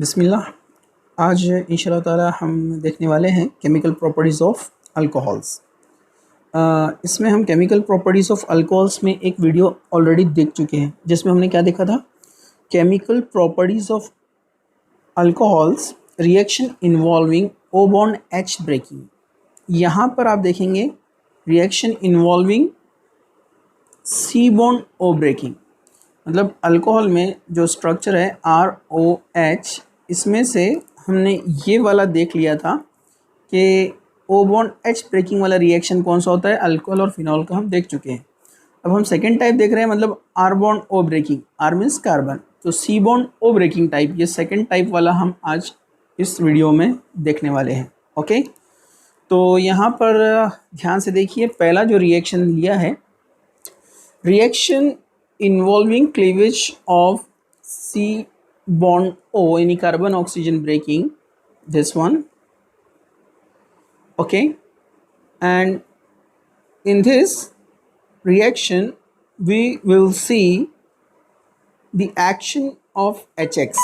बिस्मिल्लाह। आज इंशाल्लाह ताला हम देखने वाले हैं केमिकल प्रॉपर्टीज़ ऑफ अल्कोहल्स। इसमें हम केमिकल प्रॉपर्टीज़ ऑफ अल्कोहल्स में एक वीडियो ऑलरेडी देख चुके हैं, जिसमें हमने क्या देखा था, chemical properties of alcohols reaction involving O bond H breaking. यहाँ पर आप देखेंगे reaction involving C bond O breaking, मतलब अल्कोहल में जो स्ट्रक्चर है ROH, इसमें से हमने ये वाला देख लिया था कि O बॉन्ड H ब्रेकिंग वाला रिएक्शन कौन सा होता है, अल्कोहल और फिनॉल का हम देख चुके हैं। अब हम सेकेंड टाइप देख रहे हैं, मतलब R bond O breaking, R means carbon, तो C bond O breaking type, ये सेकेंड टाइप वाला हम आज इस वीडियो में देखने वाले हैं। ओके, तो यहाँ पर ध्यान से देखिए, पहला जो रिएक्शन लिया है, reaction involving cleavage of C bond O, any carbon oxygen breaking, this one. Okay, and in this reaction we will see the action of HX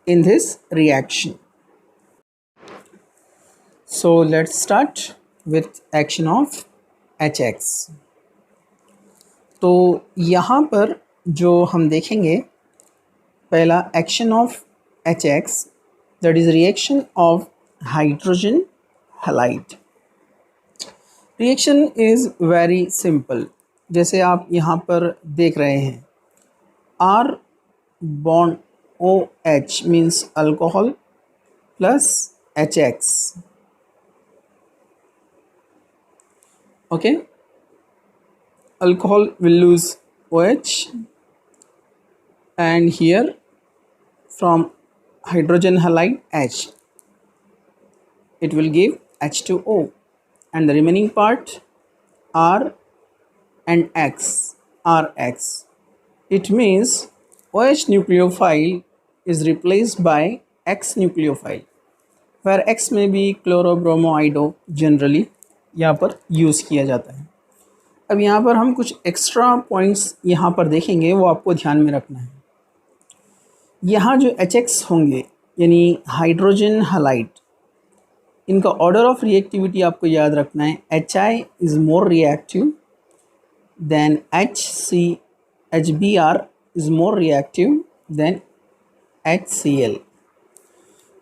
in this reaction. So let's start with action of HX. तो यहाँ पर जो हम देखेंगे, पहला action of HX, that is reaction of hydrogen halide. Reaction is very simple, जैसे आप यहाँ पर देख रहे हैं, R bond OH means alcohol plus HX। Okay, alcohol will lose OH, and here from hydrogen halide H, it will give H2O, and the remaining part R and X, RX. It means OH nucleophile is replaced by X nucleophile, where X may be chlorobromoiodo, generally यहाँ पर use किया जाता है। अब यहाँ पर हम कुछ एक्स्ट्रा पॉइंट्स यहाँ पर देखेंगे, वो आपको ध्यान में रखना है। यहाँ जो HX होंगे यानी हाइड्रोजन हैलाइड, इनका ऑर्डर ऑफ रिएक्टिविटी आपको याद रखना है। HI is more reactive than HC, HBr is more reactive than HCl।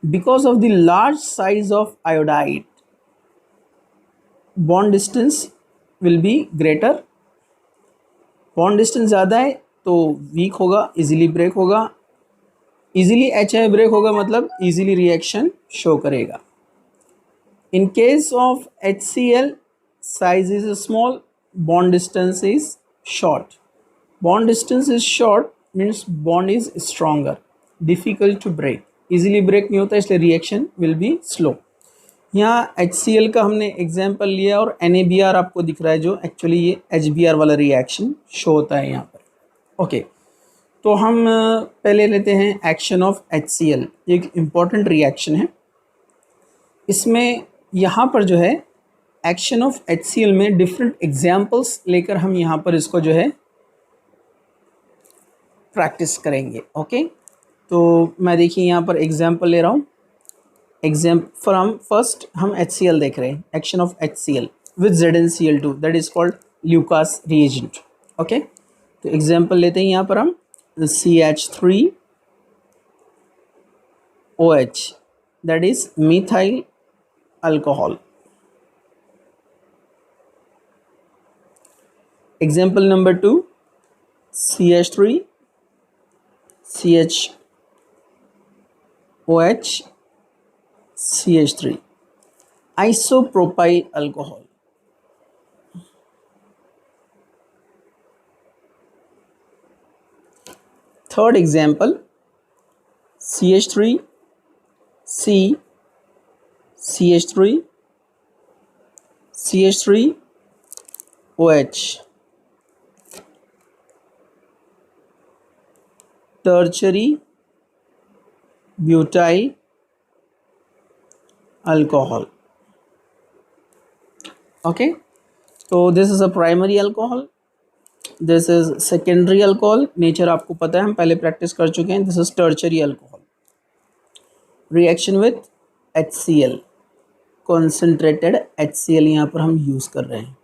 Because of the large size of iodide, bond distance will be greater. Bond distance ज़्यादा है तो week होगा, easily break होगा। Easily HI break होगा मतलब easily reaction show करेगा। इन case of HCl, size is small, bond distance is short. Bond distance is short means bond is stronger, difficult to break, easily break नहीं होता, इसलिए reaction will be slow. यहाँ HCl का हमने example लिया और NaBr आपको दिख रहा है, जो एक्चुअली ये HBr वाला रिएक्शन शो होता है यहाँ पर। ओके, तो हम पहले लेते हैं एक्शन ऑफ HCl। एक इम्पॉर्टेंट रिएक्शन है। इसमें यहाँ पर जो है एक्शन ऑफ HCl में डिफरेंट एग्जाम्पल्स लेकर हम यहाँ पर इसको जो है प्रैक्टिस करेंगे। ओके, तो मैं देखिए यहाँ पर एग्जाम्पल ले रहा हूँ। फ्रॉम फर्स्ट हम HCl देख रहे हैं, action of HCl with ZnCl2, that is called Lucas reagent. Okay, तो एग्जाम्पल लेते हैं यहाँ पर हम CH3OH, that is methyl alcohol. Example number 2, CH3 CHOH CH3, isopropyl alcohol। Third example, CH3 C CH3 CH3OH, tertiary butyl alcohol। Okay, so this is a primary alcohol, this is secondary alcohol, nature आपको पता है, हम पहले practice कर चुके हैं. This is tertiary alcohol. Reaction with HCl, concentrated HCl यहाँ पर हम यूज कर रहे हैं.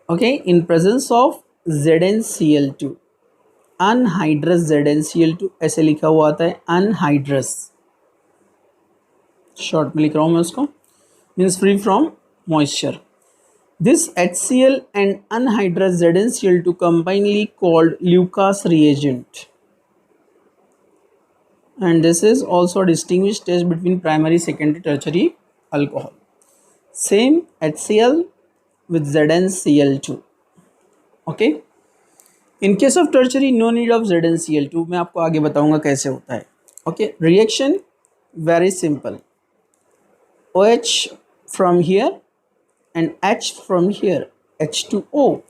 Okay, in presence of ZnCl2, anhydrous ZnCl2 ऐसे लिखा हुआ आता है, अनहाइड्रस, शॉर्ट में लिख रहा हूँ मैं उसको, means free from moisture. This HCl and anhydrous ZnCl2 combinedly called Lucas reagent, and this is also a distinguished test between primary, secondary, tertiary alcohol. Same HCl with ZnCl2. Okay. In case of tertiary, no need of ZnCl2. मैं आपको आगे बताऊंगा कैसे होता है. Okay. Reaction very simple. OH from here and H from here, H2O.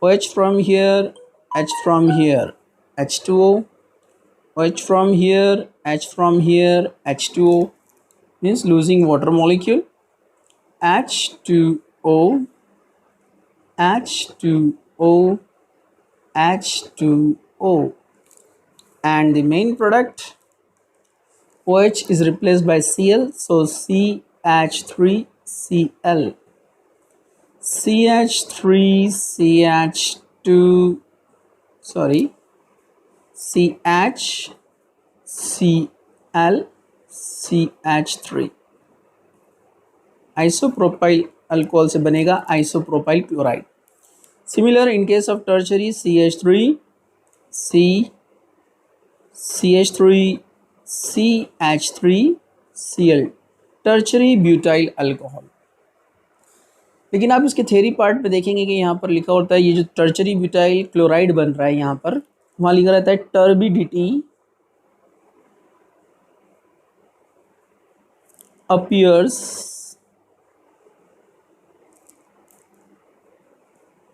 OH from here, H from here, H2O. OH from here, H from here, H2O, means losing water molecule. H2O, H2O, H2O, and the main product OH is replaced by Cl, so CH3Cl, CH3CH2, sorry, CHCl, CH3, isopropyl alcohol से बनेगा isopropyl chloride. Similar in case of tertiary, CH3CH3CH3Cl, tertiary butyl alcohol. लेकिन आप इसके theory part पे देखेंगे कि यहाँ पर लिखा होता है, ये जो टर्चरी ब्यूटाइल क्लोराइड बन रहा है यहाँ पर, वहाँ लिखा रहता है turbidity appears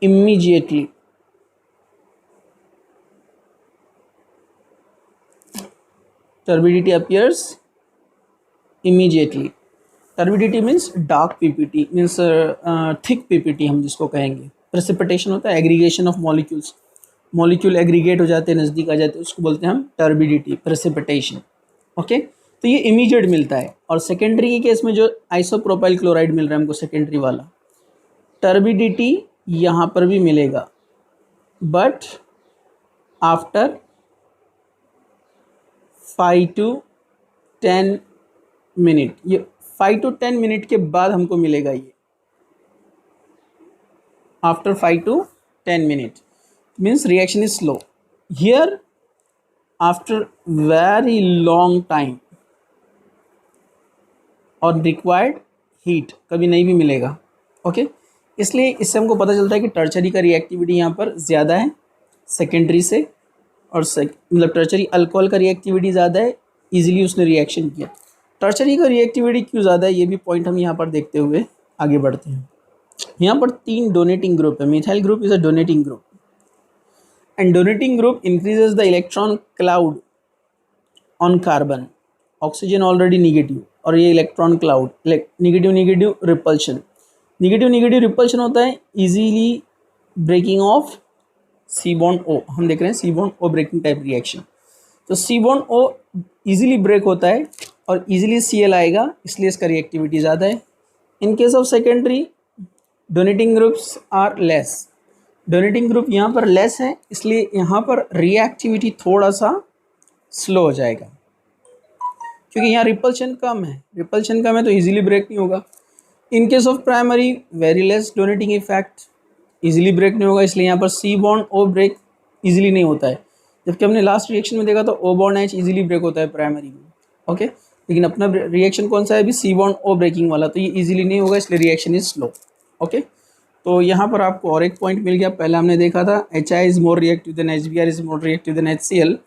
immediately. Turbidity appears immediately. Turbidity means dark PPT, means thick PPT हम जिसको कहेंगे. Precipitation होता है aggregation of molecules, molecule aggregate हो जाते हैं, नज़दीक आ जाते हैं, उसको बोलते हैं हम टर्बिडिटी, प्रेसिपिटेशन. ओके, तो ये इमीडिएट मिलता है. और सेकेंडरी के केस में जो आइसोप्रोपाइल क्लोराइड मिल रहा है हमको, सेकेंडरी वाला, टर्बिडिटी यहाँ पर भी मिलेगा, बट आफ्टर 5 to 10 मिनट. ये 5 to 10 मिनट के बाद हमको मिलेगा ये, after 5 to 10 minute, means reaction is slow. Here after very long time और रिक्वायर्ड हीट कभी नहीं भी मिलेगा. ओके, इसलिए इससे हमको पता चलता है कि टर्चरी का रिएक्टिविटी यहाँ पर ज़्यादा है सेकेंडरी से, और मतलब टर्चरी अल्कोहल का रिएक्टिविटी ज़्यादा है, इजीली उसने रिएक्शन किया. टर्चरी का रिएक्टिविटी क्यों ज़्यादा है, ये भी पॉइंट हम यहाँ पर देखते हुए आगे बढ़ते हैं. यहाँ पर 3 डोनेटिंग ग्रुप है. Methyl group is a donating group, and donating group increases the electron cloud on carbon. Oxygen already negative, और ये electron cloud, negative negative repulsion. Negative negative repulsion होता है easily breaking off C bond O. हम देख रहे हैं C bond O breaking type reaction. तो C bond O easily break होता है और इजीली Cl आएगा, इसलिए इसका रिएक्टिविटी ज़्यादा है. In case of secondary, donating groups are less. Donating group यहाँ पर लेस है, इसलिए यहाँ पर रिएक्टिविटी थोड़ा सा स्लो हो जाएगा, क्योंकि यहाँ रिपल्शन कम है. रिपल्शन कम है तो इजीली ब्रेक नहीं होगा. In case of primary, very less donating effect, easily break नहीं होगा, इसलिए यहाँ पर C bond O break easily नहीं होता है. जबकि हमने लास्ट रिएक्शन में देखा तो O bond H easily break होता है प्राइमरी में. ओके, लेकिन अपना रिएक्शन कौन सा है अभी, सी बॉन्ड ओ ब्रेकिंग वाला, तो ये इजीली नहीं होगा, इसलिए रिएक्शन इज स्लो. ओके, तो यहाँ पर आपको और एक पॉइंट मिल गया. पहले हमने देखा था HI is more reactive than HBr is more reactive than HCl.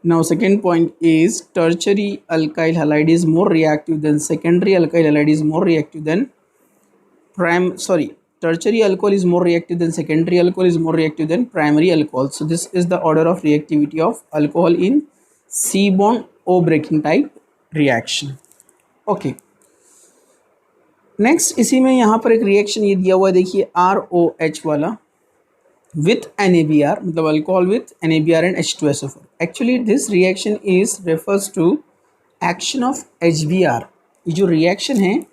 Now second point is tertiary alkyl halide is more reactive than secondary alkyl halide is more reactive than tertiary alcohol is more reactive than secondary alcohol is more reactive than primary alcohol. So this is the order of reactivity of alcohol in C bond O breaking type reaction. Okay. Next इसी में यहाँ पर एक reaction ये दिया हुआ है, देखिए ROH वाला with NaBr, मतलब alcohol with NaBr and H2SO4. Actually this reaction is refers to action of HBr. ये जो रिएक्शन है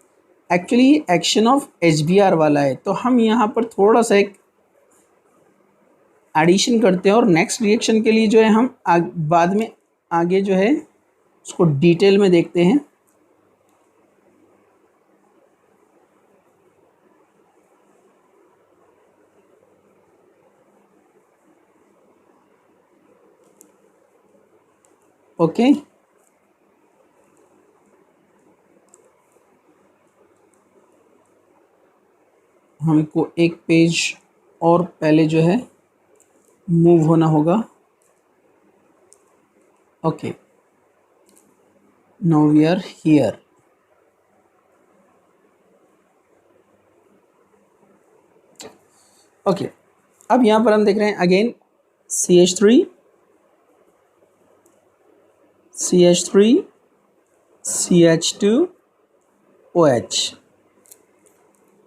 एक्चुअली एक्शन ऑफ HBr वाला है, तो हम यहाँ पर थोड़ा सा एक एडिशन करते हैं और नेक्स्ट रिएक्शन के लिए जो है हम बाद में आगे जो है उसको डिटेल में देखते हैं। ओके हमको एक पेज और पहले जो है मूव होना होगा। Okay now we are here. Okay अब यहाँ पर हम देख रहे हैं again CH3 CH2 OH,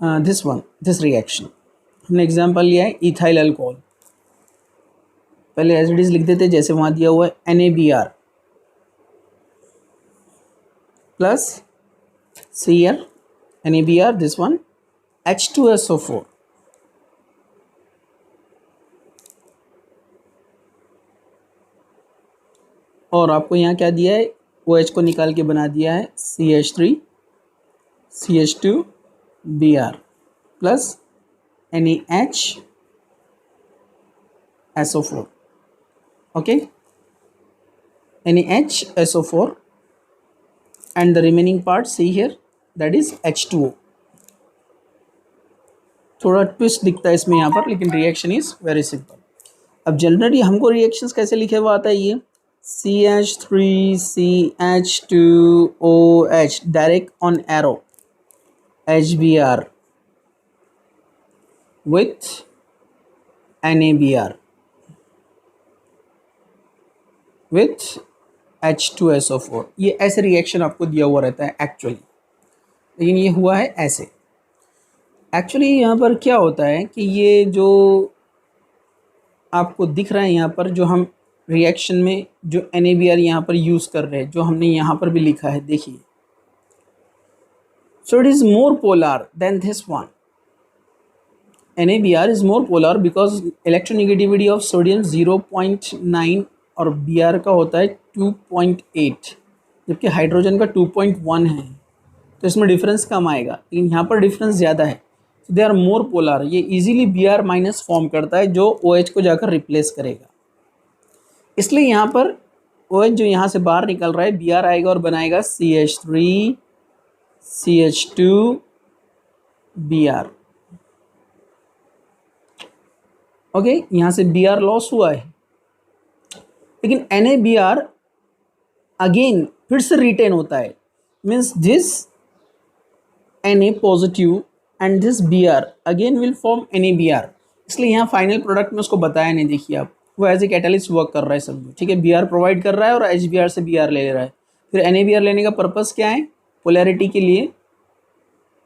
this reaction हमने एग्जाम्पल लिया है इथाइल अल्कोहल। पहले एज इट इज लिख देते जैसे वहाँ दिया हुआ है NaBr plus Cl NaBr this one H2SO4 और आपको यहाँ क्या दिया है, OH को निकाल के बना दिया है CH3 CH2Br plus NaHSO4. okay NaHSO4 and the remaining part see here that is H2O. थोड़ा ट्विस्ट दिखता है इसमें यहाँ पर, लेकिन रिएक्शन इज वेरी सिंपल। अब जनरली हमको रिएक्शंस कैसे लिखे हुआ आता है, ये CH3CH2OH direct on arrow HBr with NaBr with H2SO4। ये ऐसे रिएक्शन आपको दिया हुआ रहता है एक्चुअली, लेकिन ये हुआ है ऐसे। एक्चुअली यहाँ पर क्या होता है कि ये जो आपको दिख रहा है यहाँ पर, जो हम रिएक्शन में जो NaBr यहाँ पर यूज़ कर रहे हैं, जो हमने यहाँ पर भी लिखा है देखिए, so it is more polar than this one. NaBr is more polar because electronegativity of sodium 0.9 और Br का होता है 2.8, जबकि हाइड्रोजन का 2.1 है, तो इसमें डिफरेंस कम आएगा, लेकिन यहाँ पर डिफरेंस ज़्यादा है। तो दे आर मोर पोलर, ये इजीली Br माइनस फॉर्म करता है जो OH को जाकर रिप्लेस करेगा। इसलिए यहाँ पर OH जो यहाँ से बाहर निकल रहा है Br आएगा और बनाएगा CH3 CH2Br। ओके यहाँ से Br लॉस हुआ है, लेकिन NaBr अगेन फिर से रिटेन होता है, means this Na positive and this Br again will form NaBr। इसलिए यहाँ फाइनल प्रोडक्ट में उसको बताया नहीं, देखिए आप, वो एज ए कैटलिस्ट वर्क कर रहा है सब, ठीक है। Br प्रोवाइड कर रहा है और HBr से Br ले रहा है। फिर NaBr लेने का पर्पस क्या है, पोलैरिटी के लिए,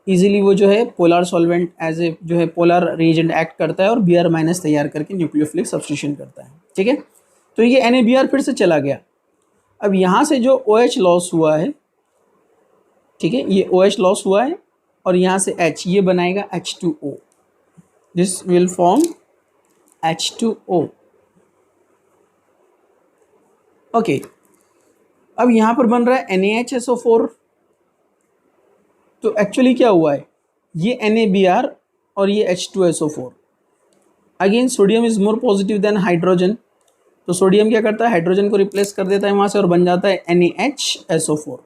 इजीली वो जो है पोलर सॉल्वेंट एज ए जो है पोलर रिएजेंट एक्ट करता है और Br माइनस तैयार करके न्यूक्लियोफिलिक सब्स्टिट्यूशन करता है, ठीक है। तो ये NaBr फिर से चला गया। अब यहाँ से जो OH लॉस हुआ है, ठीक है, ये OH लॉस हुआ है और यहाँ से H, ये बनाएगा H2O, this will form H2O। Okay अब यहाँ पर बन रहा है NaHSO4। तो एक्चुअली क्या हुआ है, ये NaBr और ये H2SO4, again sodium is more positive than hydrogen, तो सोडियम क्या करता है, हाइड्रोजन को रिप्लेस कर देता है वहाँ से और बन जाता है NaHSO4।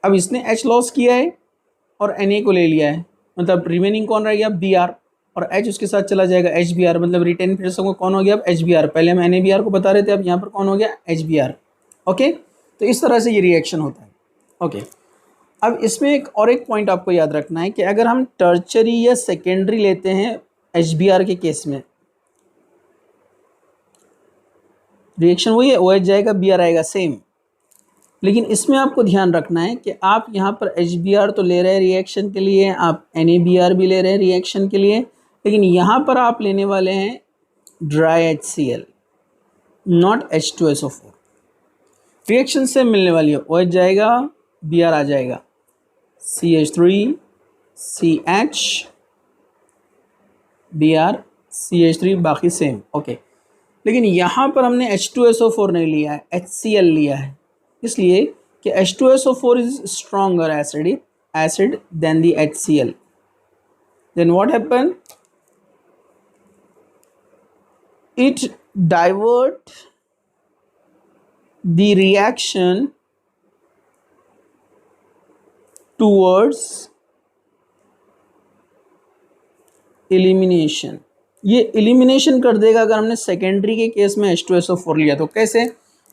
अब इसने H लॉस किया है और Na को ले लिया है, मतलब रिमेनिंग कौन रह गया, Br, और H उसके साथ चला जाएगा HBr, मतलब रिटेन फिर से कौन हो गया अब HBr। पहले हम NaBr को बता रहे थे, अब यहाँ पर कौन हो गया HBr। ओके तो इस तरह से ये रिएक्शन होता है। ओके अब इसमें एक और एक पॉइंट आपको याद रखना है कि अगर हम टर्चरी या सेकेंडरी लेते हैं HBr के केस में, रिएक्शन वही है, OH जाएगा Br आएगा सेम, लेकिन इसमें आपको ध्यान रखना है कि आप यहाँ पर HBr तो ले रहे हैं रिएक्शन के लिए, आप NaBr भी ले रहे हैं रिएक्शन के लिए, लेकिन यहाँ पर आप लेने वाले हैं dry HCl, not H2SO4। Reaction से मिलने वाली है, OH जाएगा, Br आ जाएगा, CH3 CH Br CH3 बाकी सेम, ओके। लेकिन यहाँ पर हमने H2SO4 नहीं लिया है, HCl लिया है, इसलिए कि H2SO4 is stronger acid than the HCl. Then what happen? It divert the reaction towards elimination. ये एलिमिनेशन कर देगा अगर हमने सेकेंडरी के केस में H2SO4 लिया तो। कैसे?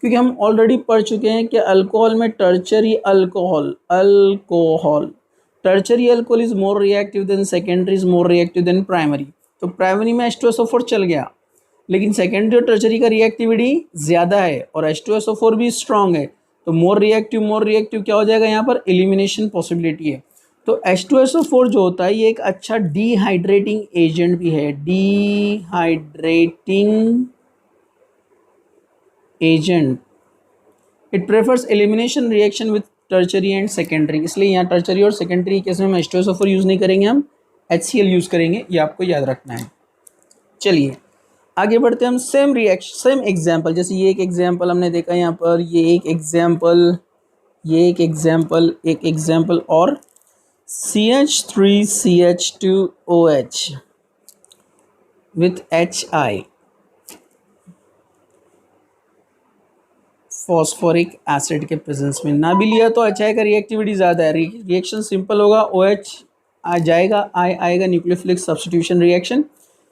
क्योंकि हम ऑलरेडी पढ़ चुके हैं कि अल्कोहल में tertiary alcohol is more reactive than secondary, is more reactive than primary. तो प्राइमरी में H2SO4 चल गया, लेकिन सेकेंडरी और टर्चरी का रिएक्टिविटी ज़्यादा है और H2SO4 भी स्ट्रॉन्ग है, तो मोर रिएक्टिव क्या हो जाएगा, यहाँ पर एलिमिनेशन पॉसिबिलिटी है। तो H2SO4 जो होता है ये एक अच्छा डिहाइड्रेटिंग एजेंट भी है, dehydrating agent. It prefers elimination reaction with tertiary and secondary, इसलिए यहाँ टर्चरी और सेकेंडरी केस में हम H2SO4 यूज़ नहीं करेंगे, हम HCl यूज़ करेंगे, ये आपको याद रखना है। चलिए आगे बढ़ते हैं हम। सेम एग्जाम्पल, जैसे ये एक एग्जाम्पल हमने देखा यहाँ पर, ये एक एग्जाम्पल और CH3CH2OH with HI, phosphoric acid के प्रेजेंस में। ना भी लिया तो HI का रिएक्टिविटी ज़्यादा है, रिएक्शन सिंपल होगा, OH आ जाएगा, I आएगा, nucleophilic substitution reaction,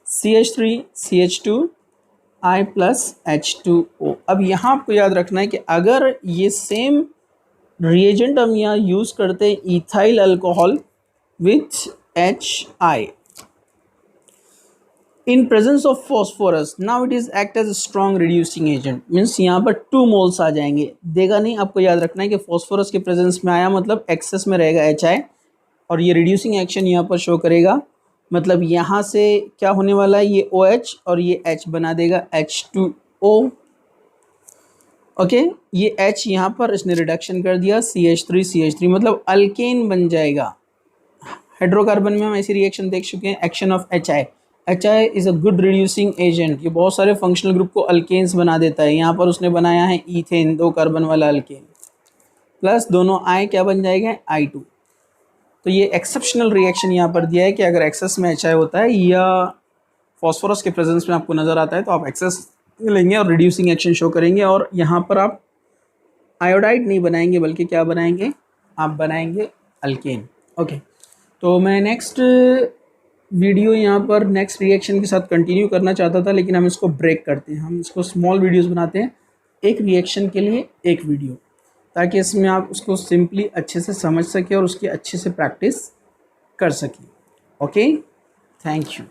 CH3CH2 I plus H2O। अब यहाँ आपको याद रखना है कि अगर ये सेम रिएजेंट हम यहाँ यूज़ करते हैं ethyl alcohol with HI in presence of phosphorus, now it is act as strong reducing agent, means यहाँ पर 2 मोल्स आ जाएंगे, देगा नहीं। आपको याद रखना है कि फॉस्फोरस के प्रेजेंस में आया मतलब एक्सेस में रहेगा HI और ये रिड्यूसिंग एक्शन यहाँ पर शो करेगा, मतलब यहाँ से क्या होने वाला है, ये OH और ये H बना देगा H2O, ओके। ये H यहाँ पर इसने रिडक्शन कर दिया, CH3 मतलब अल्केन बन जाएगा। हाइड्रोकार्बन में हम ऐसी रिएक्शन देख चुके हैं, action of HI is a good reducing agent, ये बहुत सारे फंक्शनल ग्रुप को अल्केन्स बना देता है। यहाँ पर उसने बनाया है ईथेन, 2 कार्बन वाला अल्केन, प्लस दोनों I क्या बन जाएगा, I2। तो ये एक्सेप्शनल रिएक्शन यहाँ पर दिया है कि अगर एक्सेस में HI होता है या फॉस्फोरस के प्रेजेंस में आपको नज़र आता है तो आप एक्सेस लेंगे और रिड्यूसिंग एक्शन शो करेंगे, और यहाँ पर आप आयोडाइड नहीं बनाएंगे बल्कि क्या बनाएंगे, आप बनाएंगे अल्केन, ओके। तो मैं नेक्स्ट वीडियो यहाँ पर नेक्स्ट रिएक्शन के साथ कंटिन्यू करना चाहता था, लेकिन हम इसको ब्रेक करते हैं, हम इसको स्मॉल वीडियोस बनाते हैं, एक रिएक्शन के लिए एक वीडियो, ताकि इसमें आप उसको सिंपली अच्छे से समझ सकें और उसकी अच्छे से प्रैक्टिस कर सकें, ओके। Thank you.